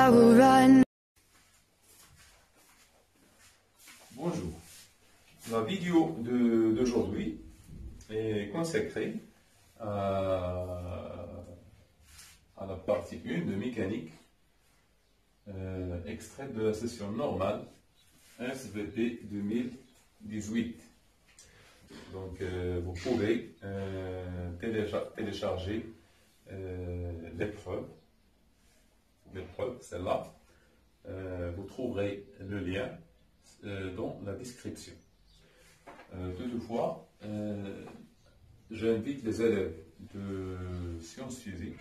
I will run. Bonjour. La vidéo d'aujourd'hui est consacrée à la partie 1 de mécanique, extraite de la session normale SVP 2018. Donc, vous pouvez télécharger l'épreuve, celle-là. Vous trouverez le lien dans la description. Toutefois, j'invite les élèves de sciences physiques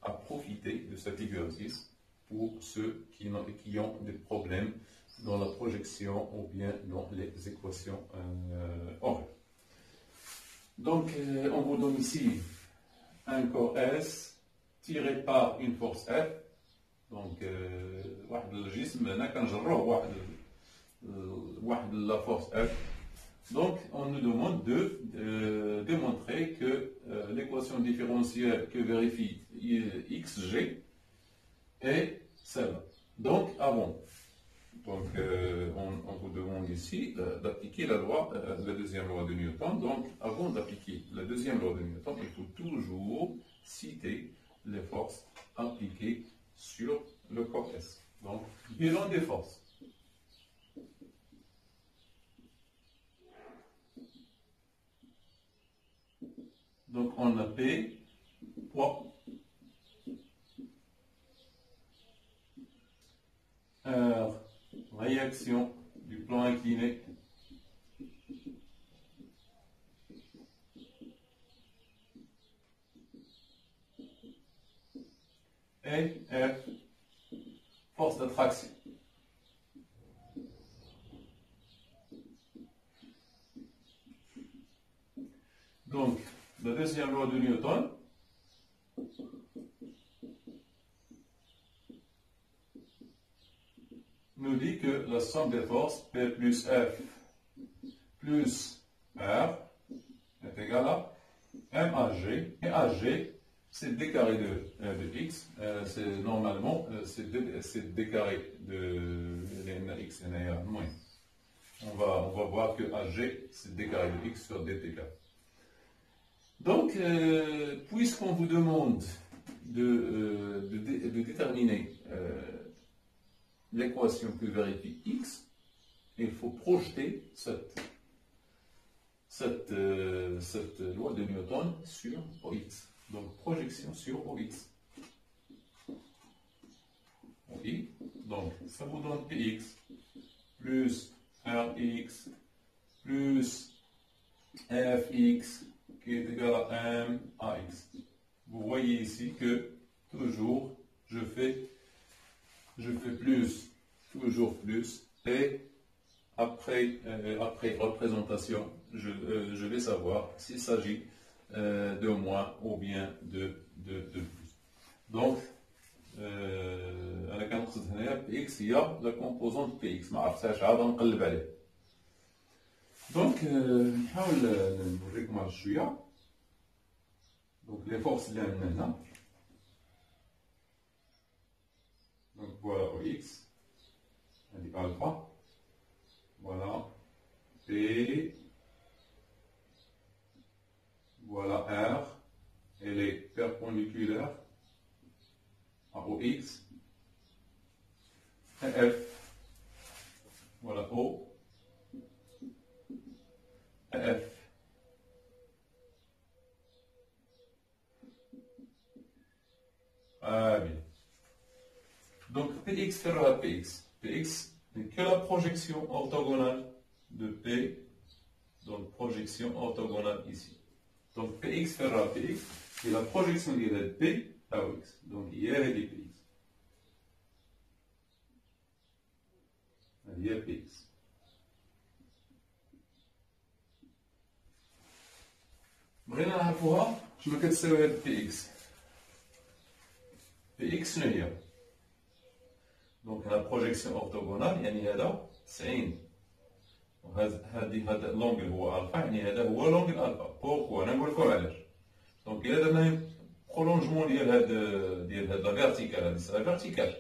à profiter de cet exercice pour ceux qui ont des problèmes dans la projection ou bien dans les équations horaires. Donc, on vous donne ici un corps S tiré par une force F. Donc, la force F. Donc, on nous demande de démontrer que l'équation différentielle que vérifie XG est celle-là. Donc, avant. Donc, on vous demande ici d'appliquer la deuxième loi de Newton. Donc, avant d'appliquer la deuxième loi de Newton, il faut toujours citer les forces appliquées sur le corps S. Donc, bilan des forces. Donc, on a P, poids, R, réaction du plan incliné, et F, force d'attraction. Donc, la deuxième loi de Newton nous dit que la somme des forces P plus F plus R est égale à MAG. Et AG, c'est d carré de X. Normalement, c'est d carré de x moins. On va voir que AG, c'est d carré de X sur dt. Donc, puisqu'on vous demande de déterminer l'équation que vérifie X, il faut projeter cette loi de Newton sur OX. Donc, projection sur OX. OK. Donc, ça vous donne Px plus Rx plus Fx qui est égal à M à X. Vous voyez ici que toujours je fais plus, toujours plus, et après représentation, je vais savoir s'il s'agit de moins ou bien de plus. Donc, avec un Px, il y a la composante Px. Donc, نحاول نوريكم على شوية. Donc, les forces اللي عندنا هنا. Donc, voilà OX. On dit alpha. Voilà P. Voilà R. Elle est perpendiculaire à OX. Et F. Voilà O. F. Ah bien. Donc Px fera Px. Px n'est que la projection orthogonale de P, donc projection orthogonale ici. Donc Px fera Px, et la projection de P à X. Donc hier est Px. Hier Px. بغينا نعرفوها شنو كتساوي هاد بي اكس. بي اكس شنو هي؟ دونك لا بروجيكسيون اورتوغونال يعني هذا 90 وهذا لونغل هو الفا يعني هذا هو لونغل الفا. بوركوا انا نقول لكم علاش. دونك الا درنا برولونجمون ديال هاد لا فيرتيكال هادي لا فيرتيكال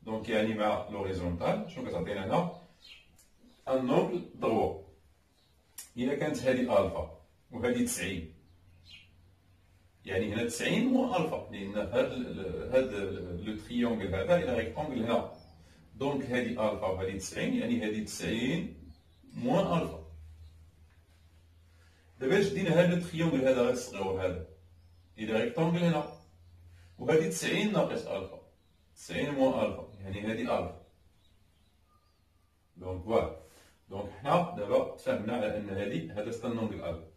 دونك يعني مع لوريزونتال شنو كتعطينا هنا ان انغل دروا. الا كانت هذه الفا وهذه 90 يعني هنا 90 مو الفا لان هذا لو تريونغل هذا الى ريكتونغل هنا دونك هذه الفا وهذه 90 يعني هذه 90 موان الفا. دابا شدينا هذا التريونغل هذا غير الصغيور هذا الى ريكتونغل هنا وهذه 90 ناقص الفا 90 موان الفا يعني هذه الفا. دونك فوالا دونك حنا دابا تفاهمنا على ان هذا ستانونغل الفا.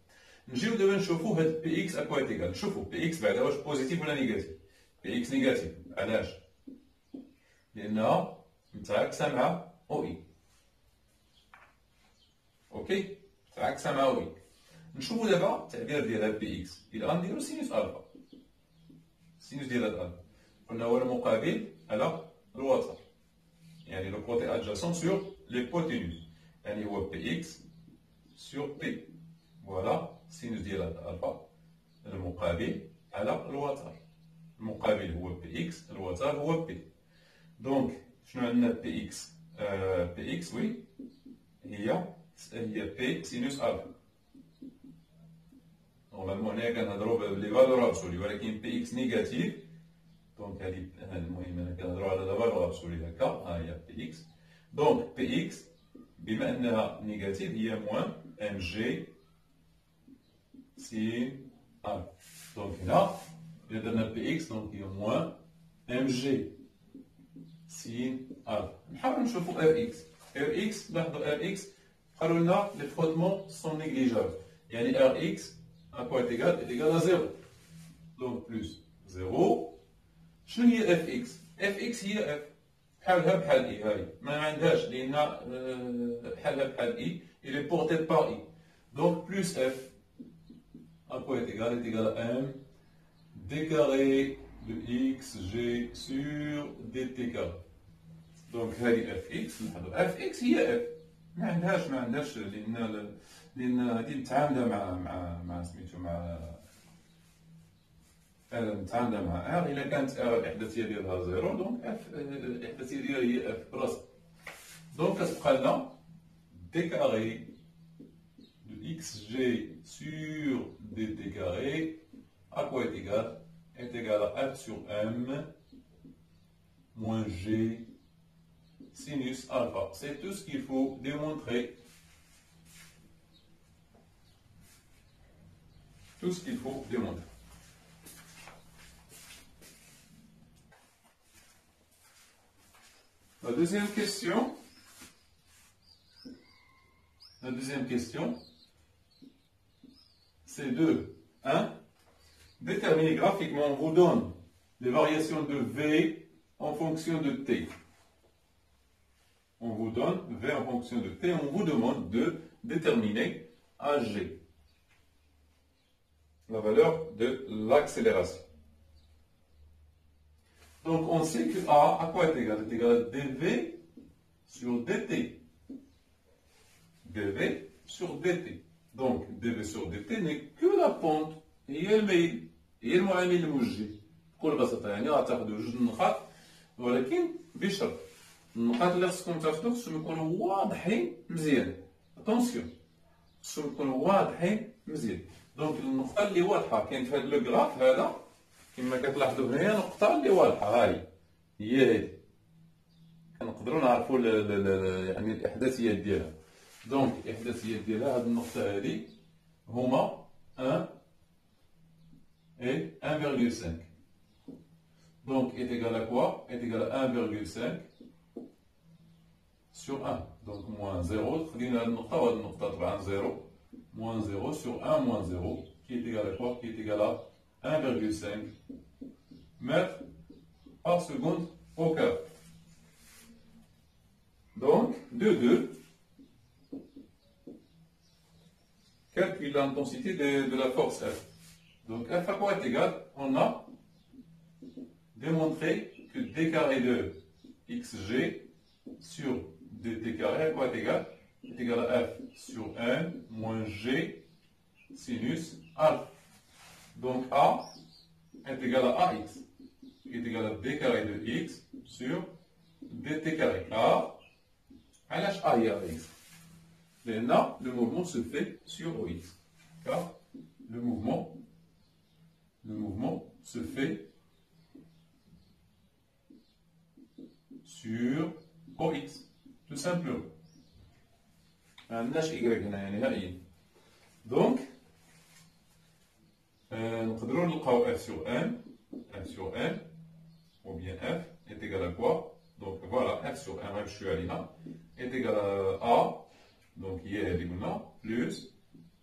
نجيو دابا نشوفو هاد بي اكس اكوا ايكال. نشوفو بي اكس بعدا واش بوزيتيف ولا نيجاتيف. بي اكس نيجاتيف علاش؟ لانها متعاكسه مع او اي. اوكي متعاكسه مع او اي. نشوفو دابا التعبير ديال هاد بي اكس الى غنديرو سينوس الفا. سينوس ديال هاد الفا قلنا هو المقابل على الوتر يعني لو كوتي ادجاسون سور ليبوتينوس يعني هو بي اكس سور بي. فوالا سينوس ديال الفا المقابل على الوتر. المقابل هو بي اكس الوتر هو بي. دونك شنو عندنا بي اكس؟ بي اكس وي هي بي سينوس الفا. نورمالمون هنا كنهضرو بلي فالور ابسولي ولكن بي اكس نيجاتيف دونك هادي المهم انا كنهضرو على لا فالور ابسولي هكا ها هي بي اكس. دونك بي اكس بما انها نيجاتيف هي موان ام جي سين الفا. دونك هنا إلا درنا بي اكس دونك هي موان ام جي سين الفا. نحاولو نشوفو ار اكس. ار اكس لاحظو ار اكس قالوا لنا لي فروتمون سون نيجليجابل يعني ار اكس à quoi est égal à 0. Donc plus 0. شنو هي اف اكس؟ اف اكس هي اف بحالها بحال اي هاي ما عندهاش لان بحالها بحال اي il est porté par i. Donc plus f à quoi est égal à m d carré de xg sur dt carré. Donc هذه اف اكس نلاحظوا اف اكس هي اف ما عندهاش لان هذه متعامله مع سميتو مع متعامله مع ار. الا كانت ار الاحداثيه ديالها زيرو دونك اف الاحداثيه ديالها هي اف براسها. دونك كتبقى لنا دي كاري دو اكس جي سور دي تي كاري à quoi est égal à f sur m moins g sinus alpha. C'est tout ce qu'il faut démontrer. Tout ce qu'il faut démontrer. La deuxième question, c'est de 1. Déterminer graphiquement, on vous donne les variations de V en fonction de T. On vous donne V en fonction de T, on vous demande de déterminer AG, la valeur de l'accélération. Donc on sait que A à quoi est égal? Est égal à dV sur dt. dV sur dt. Donc dV sur dt n'est que la pente هي الميل هي المعامل الموجه بكل بساطه. يعني غتاخدوا جوج النقاط ولكن بشرط النقاط اللي خصكم تاخدوا خصهم يكونوا واضحين مزيان. اتونسيون خصهم يكونوا واضحين مزيان. دونك النقطه اللي واضحه كاين في هذا لو غراف هذا كما كتلاحظوا هنا النقطه اللي واضحه هاي هي هذه كنقدروا نعرفوا يعني الاحداثيات ديالها. دونك الاحداثيات ديالها هذه النقطه هذه هما 1 et 1,5. Donc est égal à quoi? Est égal à 1,5 sur 1. Donc moins 0. خدينا هذه النقطة وهذه النقطة طبعا 0. Moins 0 sur 1 moins 0 qui est égal à quoi? Qui est égal à 1,5 mètres par seconde au carré. Donc, 2. Calcule l'intensité de la force F. Donc F à quoi est égal? On a démontré que d carré de xg sur dt carré à quoi est égal? Est égal à F sur m moins g sinus alpha. Donc A est égal à AX, qui est égal à d carré de x sur dt carré. A, علاش A هي AX؟ لأن le mouvement se fait sur OX. Car le mouvement se fait sur OX. Tout simplement. عندناش Y هنا يعني نهائيا. Donc, نقدروا نلقاو F sur M, ou bien F est égal à quoi? Donc voilà, F sur M, je suis à l'INA, est égal à A, donc il est maintenant, plus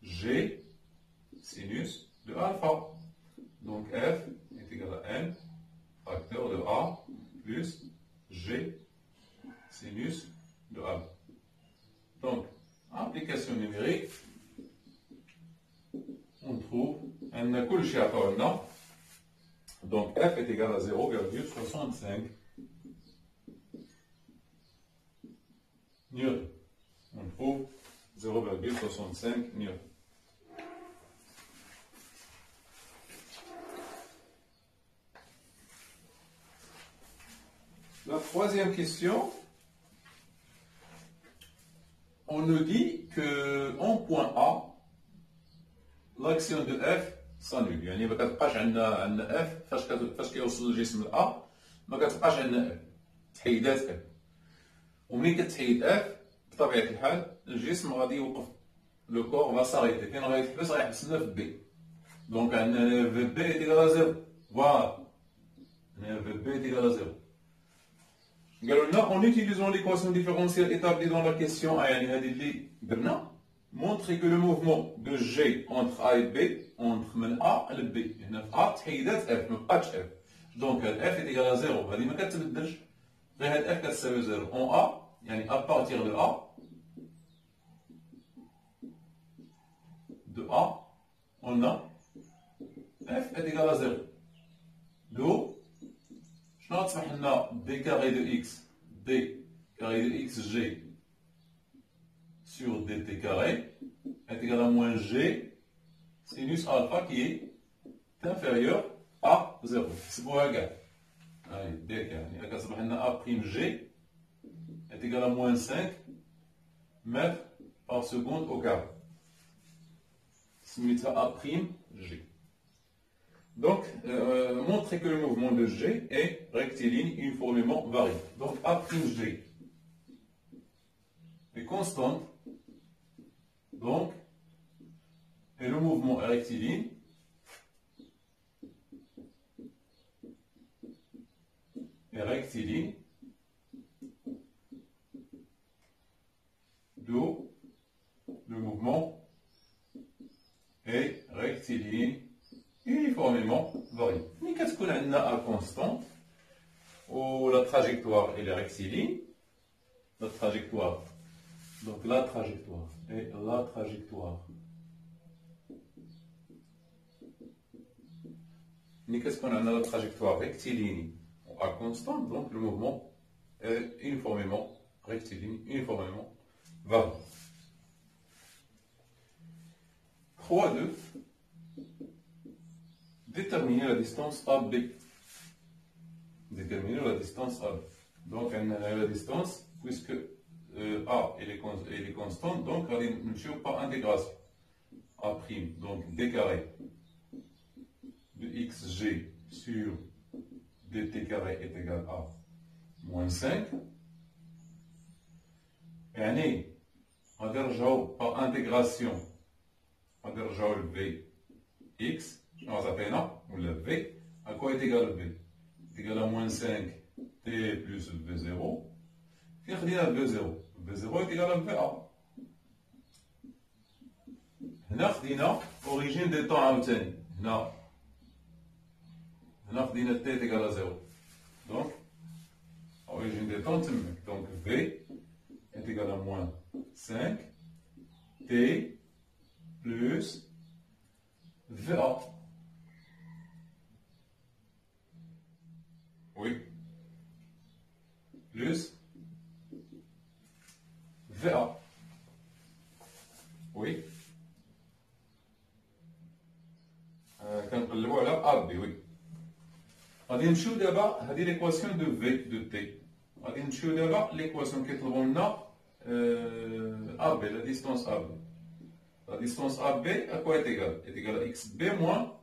G sinus de alpha. Donc F est égal à M, facteur de A, plus G sinus de alpha. Donc, application numérique, on trouve un cool chez Atorna. Donc F est égal à 0,65 newton. On trouve 0,65 newton. La troisième question, on nous dit que en point A, l'action de F s'annule. يعني ما كتبقاش عندنا F فاش كيوصل الجسم ل A ما كتبقاش عندنا F. تحيدات F. وملي كتحيد F بطبيعة الحال الجسم غادي يوقف. لو كور فا ساريتي. فين غيتحبس؟ غيحبسنا في بي. دونك عندنا في بي est égal à 0. فوالا. عندنا في بي est égal à 0. قالوا لنا en utilisant l'équation différentielle établie dans la question يعني هذه اللي درنا montrer que le mouvement de G entre A et B entre من A à B هنا في A تحيدات F ما بقاتش F donc F est égal à 0 هذه ما كتبدلش غير هاد F كتساوي 0 en A يعني à partir de A on a F est égal à 0 d'où شنو غتصبح لنا d carré de x d carré de x g sur dt carré est égal à moins g sinus alpha qui est inférieur à 0. حسبوها كاع. هاي ديك يعني كتصبح لنا a prime g est égal à moins 5 mètres par seconde au carré. سميتها a prime g. Donc, montrer que le mouvement de G est rectiligne uniformément varié. Donc, A'G est constante. Donc, et le mouvement est rectiligne. D'où le mouvement est rectiligne uniformément varié. Mais qu'est-ce qu'on a à constante où la trajectoire elle est rectiligne? La trajectoire. Donc la trajectoire et la trajectoire. Mais qu'est-ce qu'on a la trajectoire rectiligne à constante? Donc le mouvement est uniformément rectiligne, uniformément varié. 3-2. Déterminer la distance AB. Déterminer la distance AB. Donc, on a la distance, puisque A elle est constante, donc on ne cherche pas intégration. A', donc d carré de xg sur dt carré est égal à moins 5. يعني غادي نرجعو par intégration غادي نرجعو ل Vx. On s'appelle ou le V, à quoi est égal V? C'est égal à moins 5 T plus V0. Qu'est-ce que c'est V0? V0 est égal à VA. Nous avons l'origine des temps à obtenir. Nous avons T est égal à 0. Donc, origine des temps, donc V est égal à moins 5 T plus VA. Oui. Plus VA. Oui. كنقلبوا على AB. Oui. غادي نمشيو دابا هذه l'équation de V de T. غادي نمشيو دابا ليكواسيون كيطلبوا لنا AB, la distance AB. La distance AB à quoi est égale? Est égale à XB moins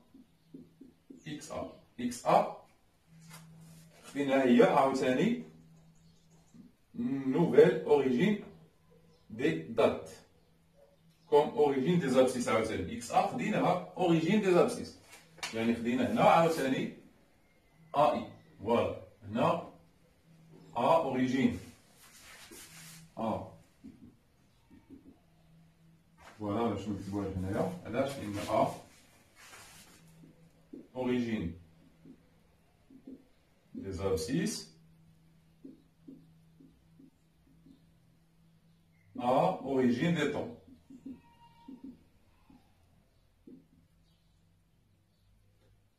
XA. XA, خدينا هي عاوتاني nouvelle origine des dates. Comme origine des abscisses عاوتاني. XA خديناها origine des abscisses. يعني خدينا هنا عاوتاني AI. Voilà. هنا A origine. A. Voilà, باش نكتبوها هنايا. علاش؟ لأن A origine des abscisses A origine des temps.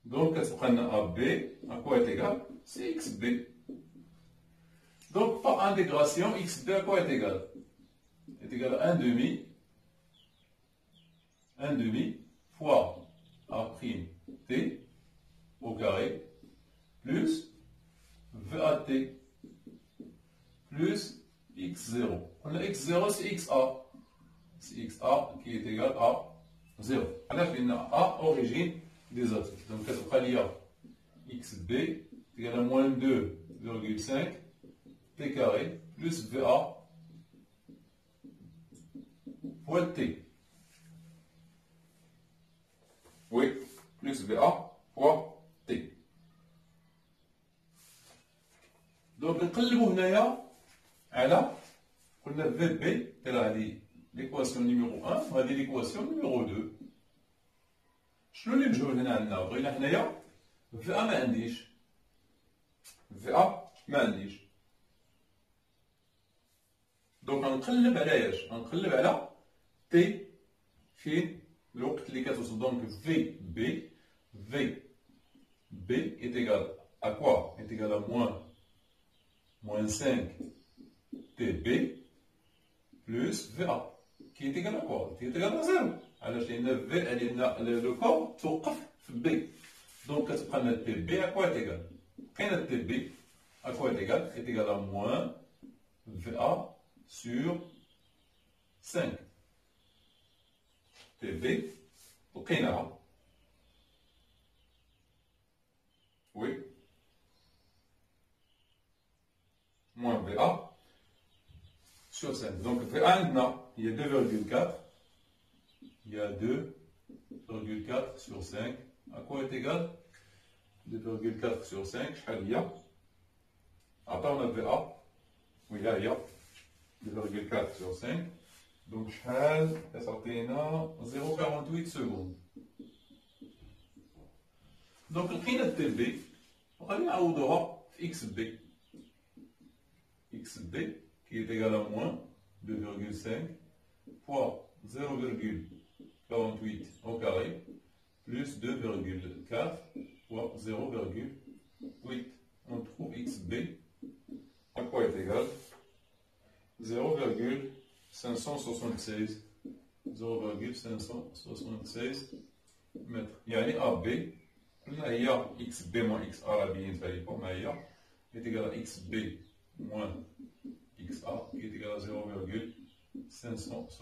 Donc, كتبقى لنا AB à quoi est égal? C'est XB. Donc, par intégration, XB à quoi est égal? Est égal à 1 demi fois A' T au carré plus VAT plus X0. On a X0, c'est XA. C'est XA qui est égal à 0. Alors, il y a A origine des abscisses. Donc, il y a XB égale à moins 2,5 T carré plus VA fois T. Oui, plus VA fois T. Donc, نقلبوا هنايا على قلنا في بي هذه ليكواسيون نيميرو 1 وهذه ليكواسيون نيميرو 2. شنو اللي مجهول هنا عندنا؟ بغينا هنايا في ا ما عنديش. في ا ما عنديش. دونك غنقلب على اش؟ غنقلب على تي فين الوقت اللي كتوصل. دونك في بي est égal à quoi? Est égal à moins 5 TB plus VA qui est égal à quoi? Qui est égal à 0. علاش؟ لأن لو كور توقف في بي. دونك كتبقى لنا تي بي à quoi est égal? كاينه تي بي à quoi est égal? Est égal à moins VA sur 5. TB وكاينها. Oui. Moins VA sur 5. Donc VA maintenant, il y a 2,4. Il y a 2,4 sur 5. À quoi est égal 2,4 sur 5? شحال هي؟ Après on a VA. Oui, là il y a 2,4 sur 5. Donc شحال؟ تعطينا 0,48 secondes. Donc لقينا تي بي وغادي نعوضوها في اكس بي. XB qui est égal à moins 2,5 fois 0,48 au carré plus 2,4 fois 0,8. On trouve XB à quoi est égal 0,576 mètres. يعني AB قلنا هي XB moins XA راه بينتها لكم هي est égal à XB moins XA qui est égal à 0,576.